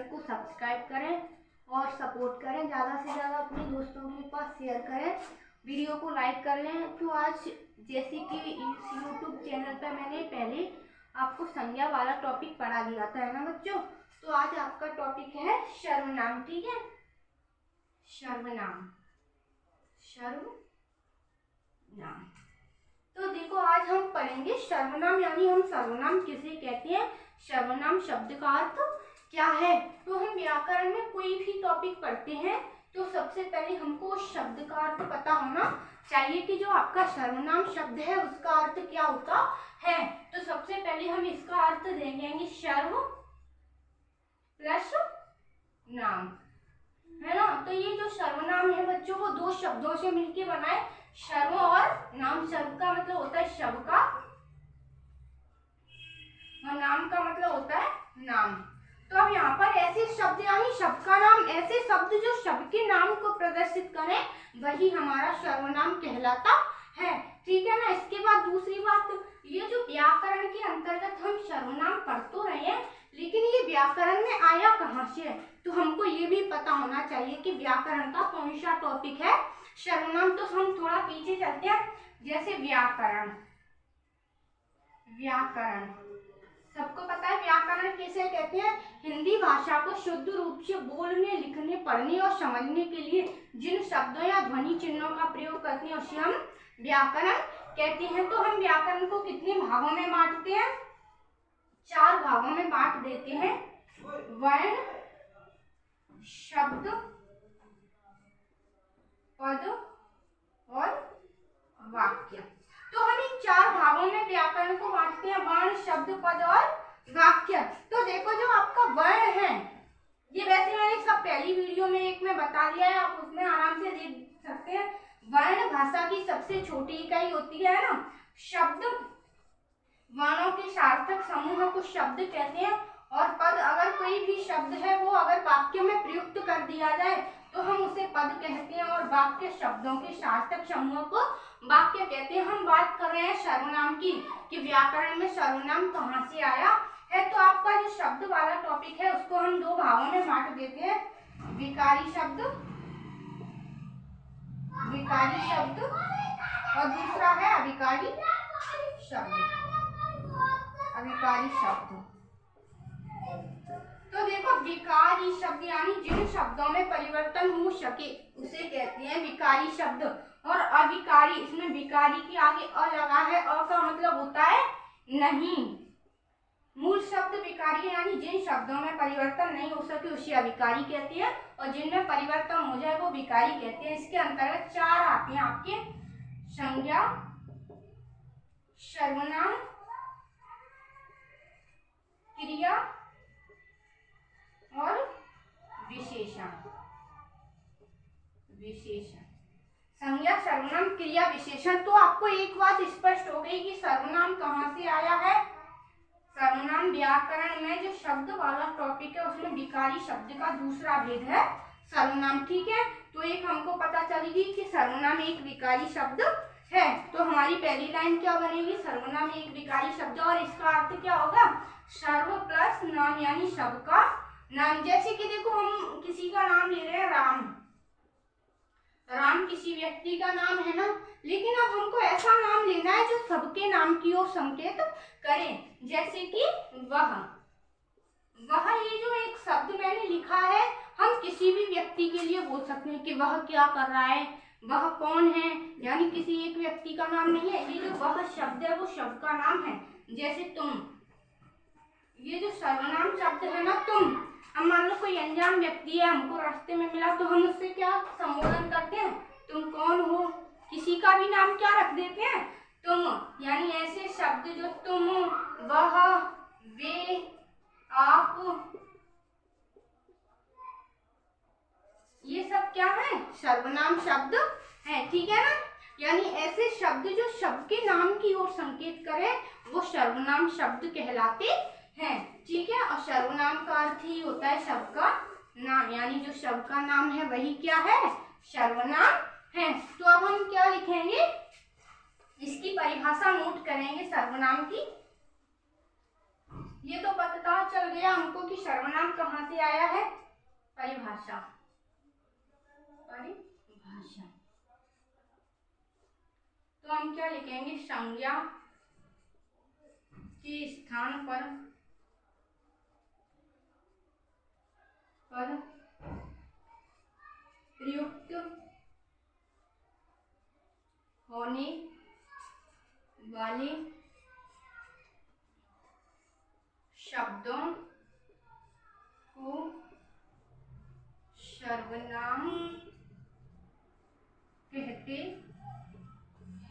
Channel को subscribe करें और सपोर्ट करें, ज़्यादा से ज़्यादा अपने दोस्तों के पास शेयर करें, वीडियो को लाइक कर लें। तो आज जैसे कि इस यूट्यूब चैनल पर मैंने पहले आपको संज्ञा वाला टॉपिक पढ़ा दिया था, है ना बच्चों। तो आज आपका टॉपिक है सर्वनाम, ठीक है। सर्वनाम, सर्वनाम। तो देखो आज हम पढ़ेंगे सर्वनाम, यानी हम सर्वनाम किसे कहते हैं, सर्वनाम शब्द का अर्थ क्या है। तो हम व्याकरण में कोई भी टॉपिक पढ़ते हैं तो सबसे पहले हमको उस शब्द का अर्थ पता होना चाहिए कि जो आपका सर्वनाम शब्द है उसका अर्थ क्या होता है। तो सबसे पहले हम इसका अर्थ देंगे सर्व प्लस नाम, है ना। तो ये जो सर्वनाम है बच्चों वो दो शब्दों से मिलकर बना है, सर्व और नाम। सर्व का मतलब होता है शब्द का और नाम का मतलब होता है नाम। तो अब यहाँ पर ऐसे शब्द यानी शब्द का नाम, ऐसे शब्द जो शब्द के नाम को प्रदर्शित करें वही हमारा सर्वनाम कहलाता है, ठीक है ना। इसके बाद दूसरी बात, ये जो व्याकरण के अंतर्गत हम सर्वनाम पढ़ तो रहे हैं लेकिन ये व्याकरण में आया कहाँ से है, तो हमको ये भी पता होना चाहिए कि व्याकरण का कौन सा टॉपिक है सर्वनाम। तो हम थोड़ा पीछे चलते हैं, जैसे व्याकरण। व्याकरण सबको पता है व्याकरण किसे कहते हैं, हिंदी भाषा को शुद्ध रूप से बोलने, लिखने, पढ़ने और समझने के लिए जिन शब्दों या ध्वनि चिन्हों का प्रयोग करते हैं उसे हम व्याकरण कहते हैं। तो हम व्याकरण को कितने भागों में बांटते हैं, 4 भागों में बांट देते हैं, वर्ण, शब्द, पद और वाक्य। तो हम इन 4 भागों में व्याकरण को बांटते हैं, वर्ण, शब्द, पद और वाक्य। तो देखो जो आपका वर्ण है, ये वैसे मैंने सब पहली वीडियो में एक में बता दिया है, आप उसमें आराम से देख सकते हैं। वर्ण भाषा की सबसे छोटी इकाई होती है ना। शब्द वर्णों के सार्थक समूह को शब्द कहते हैं, और पद अगर कोई भी शब्द है वो अगर वाक्य में प्रयुक्त कर दिया जाए तो हम उसे पद कहते हैं, और वाक्य शब्दों के सार्थक समूह को वाक्य कहते हैं। हम बात कर रहे हैं सर्वनाम की कि व्याकरण में सर्वनाम कहाँ से आया है। तो आपका जो शब्द वाला टॉपिक है उसको हम 2 भागों में बांट देते हैं, विकारी शब्द, विकारी शब्द, और दूसरा है अविकारी शब्द, अविकारी शब्द। तो देखो विकारी शब्द यानी जिन शब्दों में परिवर्तन हो सके उसे कहते हैं विकारी शब्द, और अविकारी, इसमें विकारी के आगे अ लगा है, अ का मतलब होता है नहीं। मूल शब्द विकारी यानी जिन शब्दों में परिवर्तन नहीं हो सके उसे अविकारी कहते हैं, और जिनमें परिवर्तन हो जाए वो विकारी कहते हैं। इसके अंतर्गत 4 आते हैं आपके, संज्ञा, सर्वनाम, क्रिया और विशेषण। विशेषण, संज्ञा, सर्वनाम, क्रिया, विशेषण। तो आपको एक बात स्पष्ट हो गई कि सर्वनाम कहाँ से आया है। सर्वनाम व्याकरण में जो शब्द वाला टॉपिक है उसमें विकारी शब्द का दूसरा भेद है सर्वनाम, ठीक है। तो एक हमको पता चलेगी कि सर्वनाम एक विकारी शब्द है। तो हमारी पहली लाइन क्या बनेगी, सर्वनाम एक विकारी शब्द, और इसका अर्थ क्या होगा, सर्व प्लस नाम यानी शब्द का नाम। जैसे कि देखो हम किसी का नाम ले रहे हैं राम, राम किसी व्यक्ति का नाम है ना, लेकिन अब हमको ऐसा नाम लेना है जो सबके नाम की ओर संकेत करे। जैसे कि वह, ये जो एक शब्द मैंने लिखा है हम किसी भी व्यक्ति के लिए बोल सकते हैं कि वह क्या कर रहा है, वह कौन है, यानी किसी एक व्यक्ति का नाम नहीं है। ये जो वह शब्द है वो शब्द का नाम है। जैसे तुम, ये जो सर्वनाम शब्द है ना तुम, अब मान लो कोई अनजान व्यक्ति है हमको रास्ते में मिला तो हम उससे क्या संबोधन करते हैं, तुम कौन हो। किसी का भी नाम क्या रख देते हैं, तुम, यानी ऐसे शब्द जो तुम, वह, वे, आप, ये सब क्या है, सर्वनाम शब्द है, ठीक है ना। यानी ऐसे शब्द जो शब्द के नाम की ओर संकेत करे वो सर्वनाम शब्द कहलाते हैं, ठीक है। और सर्वनाम का अर्थ ही होता है शब्द का नाम, यानी जो शब्द का नाम है वही क्या है, सर्वनाम है। तो अब हम क्या लिखेंगे, इसकी परिभाषा नोट करेंगे सर्वनाम की। ये तो पता चल गया हमको कि सर्वनाम कहाँ से आया है, परिभाषा। परिभाषा तो हम क्या लिखेंगे, संज्ञा के स्थान पर प्रयुक्त होने वाले शब्दों को सर्वनाम कहते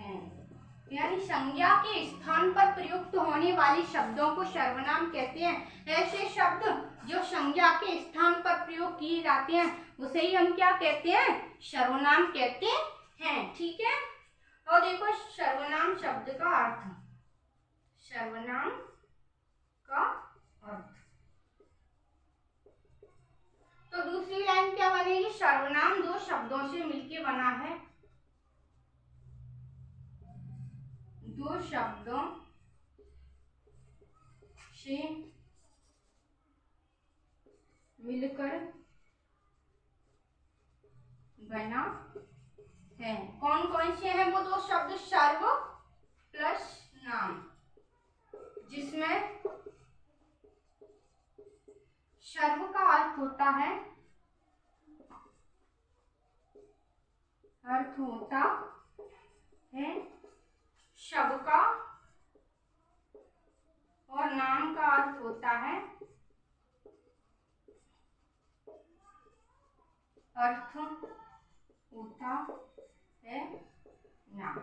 हैं। यानी संज्ञा के स्थान पर प्रयुक्त होने वाले शब्दों को सर्वनाम कहते हैं। ऐसे शब्द जो संज्ञा के स्थान पर प्रयोग किए जाते हैं उसे ही हम क्या कहते हैं, सर्वनाम कहते हैं। ठीक है, और देखो सर्वनाम शब्द का अर्थ, सर्वनाम का अर्थ। तो दूसरी लाइन क्या बनेगी, सर्वनाम दो शब्दों से मिलकर बना है, दो शब्दों से मिलकर बना है। कौन कौन से हैं वो दो शब्द, सर्व प्लस नाम, जिसमें सर्व का अर्थ होता है, शब्द का, और नाम का अर्थ होता है नाम।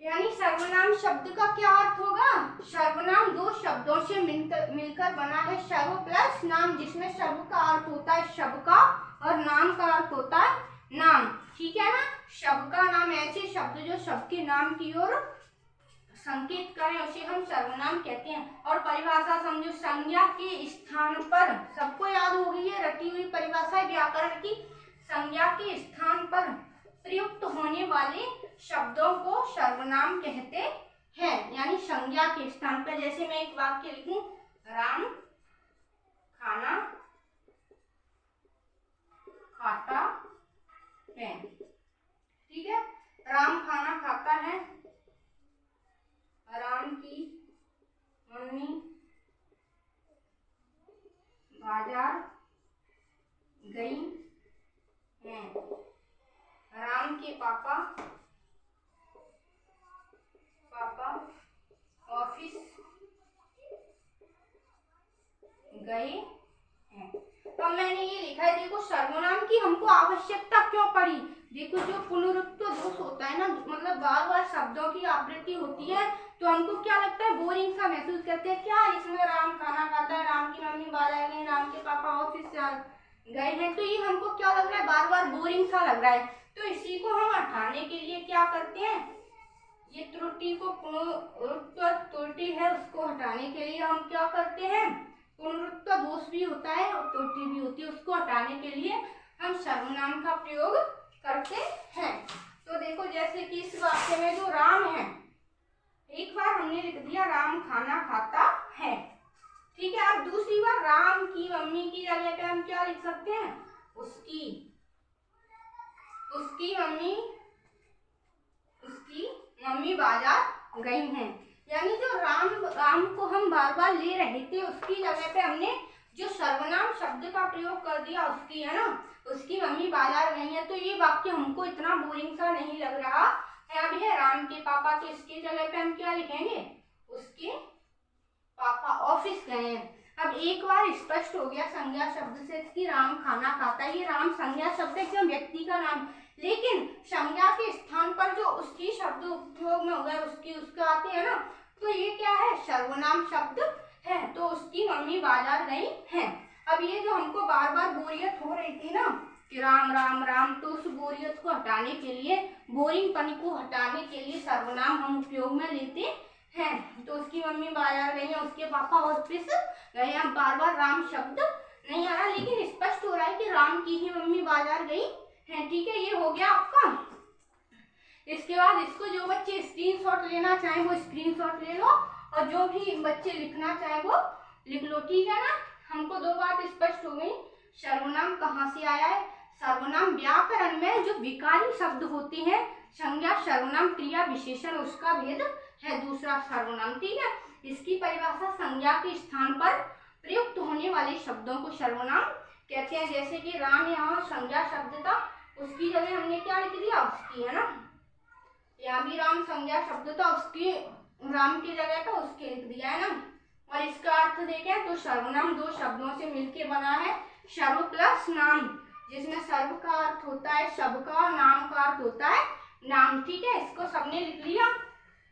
यानी सर्वनाम शब्द का क्या अर्थ होगा, सर्वनाम दो शब्दों से मिलकर बना है, सर्व प्लस नाम, जिसमें सर्व का अर्थ होता है शब्द का और नाम का अर्थ होता है नाम। ठीक है ना, शब्द का नाम ऐसे शब्द जो शब्द के नाम की ओर संकेत करें उसे हम सर्वनाम कहते हैं। और परिभाषा समझो, संज्ञा के स्थान पर, सबको याद होगी ये रटी हुई परिभाषा है व्याकरण की, संज्ञा के स्थान पर प्रयुक्त होने वाले शब्दों को सर्वनाम कहते हैं। यानी संज्ञा के स्थान पर, जैसे मैं एक वाक्य लिखूं, राम खाना खाता है। ठीक है, राम खाना खाता है, राम की मम्मी बाजार गई हैं, राम के पापा ऑफिस गए हैं। तो मैंने ये लिखा है, देखो सर्वनाम की हमको आवश्यकता क्यों पड़ी। देखो जो पुनरुक्ति दोष होता है ना, मतलब बार बार शब्दों की आवृत्ति होती है तो हमको क्या लगता है, बोरिंग सा महसूस करते हैं। क्या इसमें राम खाना खाता है, राम की मम्मी बाजार गई, राम के पापा ऑफिस गए हैं, तो ये हमको क्या लग रहा है, बार बार बोरिंग सा लग रहा है। तो इसी को हम हटाने के लिए क्या करते हैं, ये त्रुटि को, त्रुटि है उसको हटाने के लिए हम क्या करते हैं, पुनरुक्ति दोष भी होता है और त्रुटि भी होती है, उसको हटाने के लिए हम सर्वनाम का प्रयोग करते हैं। तो देखो जैसे कि इस वाक्य में जो राम है, एक बार हमने लिख दिया राम खाना खाता है। ठीक है, अब दूसरी बार राम की मम्मी की जगह पे हम क्या लिख सकते हैं, उसकी मम्मी बाजार गई हैं। यानी जो राम को हम बार बार ले रहे थे, उसकी जगह पे हमने जो सर्वनाम शब्द का प्रयोग कर दिया, उसकी है ना, उसकी मम्मी बाजार गई है। तो ये वाक्य हमको इतना बोरिंग सा नहीं लग रहा है। अब है राम के पापा, तो इसकी जगह पे हम क्या लिखेंगे, उसके पापा ऑफिस गए हैं। अब एक बार स्पष्ट हो गया संज्ञा शब्द से कि राम खाना खाता है। ये राम संज्ञा शब्द है, क्यों, व्यक्ति का नाम, लेकिन संज्ञा के स्थान पर जो उसकी शब्द उपयोग में हो गए, उसका आते हैं ना, तो ये क्या है, सर्वनाम शब्द है। तो उसकी मम्मी बाजार गई हैं। अब ये जो हमको बार बार बोरियत हो रही थी ना कि राम राम राम, तो उस बोरियत को हटाने के लिए, बोरिंगपन को हटाने के लिए सर्वनाम हम उपयोग में लेते हैं। तो उसकी मम्मी बाजार गई है, उसके पापा ऑफिस गए हैं। बार बार राम शब्द नहीं आ रहा, लेकिन स्पष्ट हो रहा है कि राम की ही मम्मी बाजार गई है। ठीक है, ये हो गया आपका। इसके बाद इसको जो बच्चे स्क्रीनशॉट लेना चाहें वो स्क्रीनशॉट ले लो, और जो भी बच्चे लिखना चाहे वो लिख लो, ठीक है ना। हमको दो बात स्पष्ट हो गई, सर्वनाम कहाँ से आया है। सर्वनाम व्याकरण में जो विकारी शब्द होते हैं, संज्ञा, सर्वनाम, क्रिया, विशेषण, उसका भेद है दूसरा सर्वनाम, ठीक है। इसकी परिभाषा संज्ञा के स्थान पर प्रयुक्त होने वाले शब्दों को सर्वनाम कहते हैं। जैसे कि राम यहाँ संज्ञा शब्द था, उसकी जगह हमने क्या लिख दिया, उसकी, है ना। यहाँ भी राम संज्ञा शब्द था, उसकी, राम की जगह पे उसके लिख दिया, है ना। और इसका अर्थ देखें तो सर्वनाम दो शब्दों से मिलकर बना है, सर्व प्लस नाम, जिसमें सर्व का अर्थ होता है सबका और नाम का अर्थ होता है नाम, ठीक है। इसको सबने लिख लिया।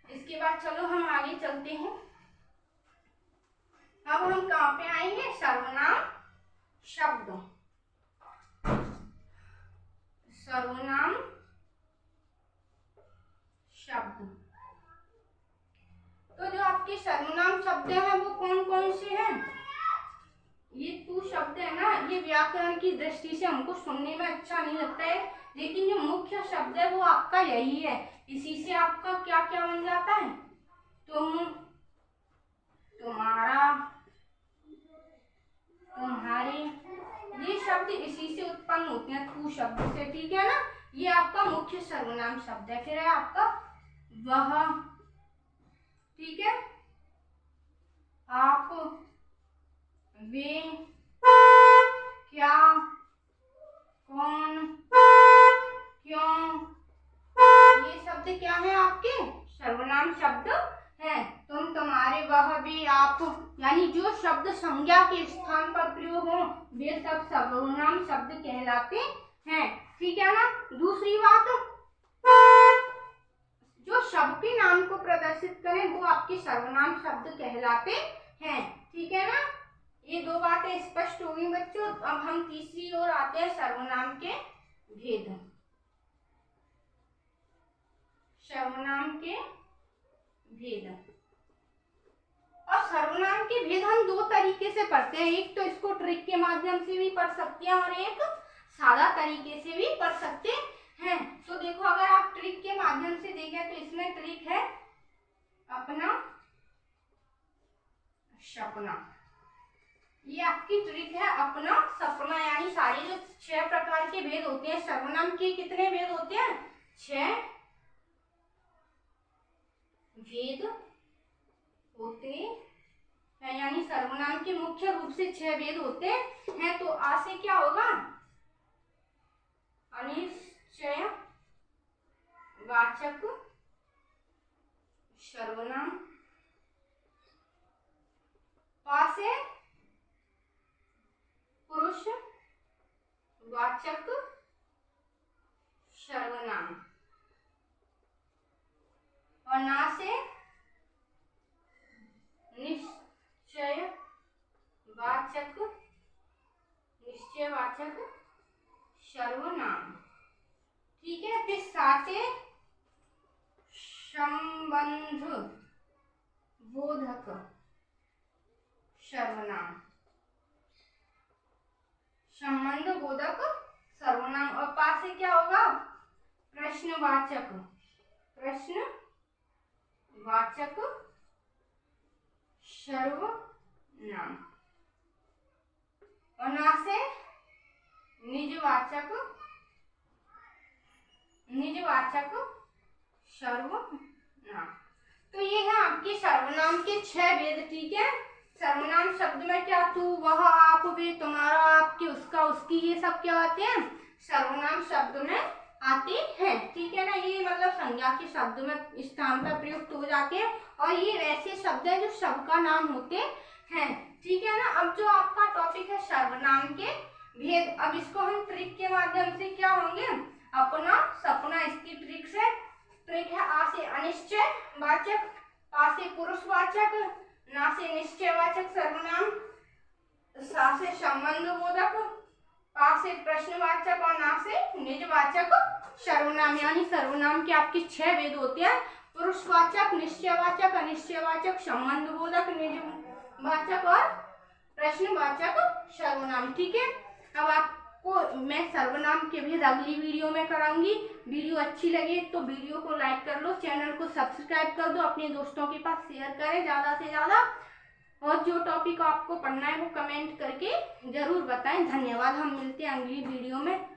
इसके बाद चलो हम आगे चलते हैं। अब हम कहाँ पे आएंगे, सर्वनाम शब्द। सर्वनाम शब्द, तो जो आपके सर्वनाम शब्द हैं वो कौन कौन से हैं। ये तू शब्द है ना, ये व्याकरण की दृष्टि से हमको सुनने में अच्छा नहीं लगता है, लेकिन जो मुख्य शब्द है वो आपका यही है। इसी से आपका क्या क्या बन जाता है, तुम, तुम्हारा, तुम्हारे, ये शब्द इसी से उत्पन्न होते हैं, तू शब्द से, ठीक है ना। ये आपका मुख्य सर्वनाम शब्द है। फिर है आपका वह, ठीक है, आप, वे, क्या, कौन, क्यों, ये शब्द क्या है, आपके सर्वनाम शब्द हैं। तुम, तुम्हारे, वह, वे, आप, यानी जो शब्द संज्ञा के स्थान पर प्रयोग हो वे सब सर्वनाम शब्द कहलाते हैं, ठीक है ना। दूसरी बात, जो शब्द के नाम को प्रदर्शित करें वो आपके सर्वनाम शब्द कहलाते हैं, ठीक है ना। ये दो बातें स्पष्ट हो गई बच्चों। अब हम तीसरी ओर आते हैं, सर्वनाम के भेद। सर्वनाम के भेद, और सर्वनाम के भेद हम दो तरीके से पढ़ते हैं। एक तो इसको ट्रिक के माध्यम से भी पढ़ सकते हैं और एक सादा तरीके से भी पढ़ सकते हैं। तो देखो, अगर आप ट्रिक के माध्यम से देखें तो इसमें ट्रिक है अपना, सपना, ये आपकी ट्रिक है अपना, सपना, यानी सारे जो 6 प्रकार के भेद होते हैं सर्वनाम के, कितने भेद होते हैं, 6 भेद होते हैं, यानी सर्वनाम के मुख्य रूप से 6 भेद होते हैं। तो आ से क्या होगा, अनिश्चय वाचक सर्वनाम, पा से पुरुष वाचक सर्वनाम, और ना से निश्चय वाचक, निश्चयवाचक सर्वनाम, ठीक है। फिर साथे संबंध बोधक सर्वनाम, संबंध बोधक सर्वनाम, और पास से क्या होगा, प्रश्नवाचक, प्रश्नवाचक सर्वनाम, और ना से निजवाचक, निजवाचक सर्वनाम। तो ये है आपके सर्वनाम के 6 भेद, ठीक है। सर्वनाम शब्द में क्या, तू, वह, आप, वे, तुम्हारा, आपके, उसका, उसकी, ये सब क्या आते हैं, सर्वनाम शब्द में आते हैं, ठीक है ना। ये मतलब संज्ञा के शब्द में स्थान पर प्रयुक्त हो जाते हैं, और ये वैसे शब्द है जो सबका नाम होते हैं, ठीक है ना। अब जो आपका टॉपिक है सर्वनाम के भेद, अब इसको हम ट्रिक के माध्यम से क्या होंगे, अपना, सपना, इसकी ट्रिक से, ट्रिक है आ से अनिश्चय वाचक, पा से पुरुषवाचक, ना से निश्चयवाचक सर्वनाम, सा से संबंध बोधक, पा से प्रश्नवाचक, और ना से निजवाचक सर्वनाम। यानी सर्वनाम के आपके 6 भेद होते हैं, पुरुषवाचक, निश्चयवाचक, अनिश्चयवाचक, संबंध बोधक, निजवाचक और प्रश्नवाचक सर्वनाम, ठीक है। अब आप को मैं सर्वनाम के भी अगली वीडियो में कराऊंगी। वीडियो अच्छी लगे तो वीडियो को लाइक कर लो, चैनल को सब्सक्राइब कर दो, अपने दोस्तों के पास शेयर करें ज़्यादा से ज़्यादा, और जो टॉपिक आपको पढ़ना है वो कमेंट करके ज़रूर बताएं। धन्यवाद, हम मिलते हैं अगली वीडियो में।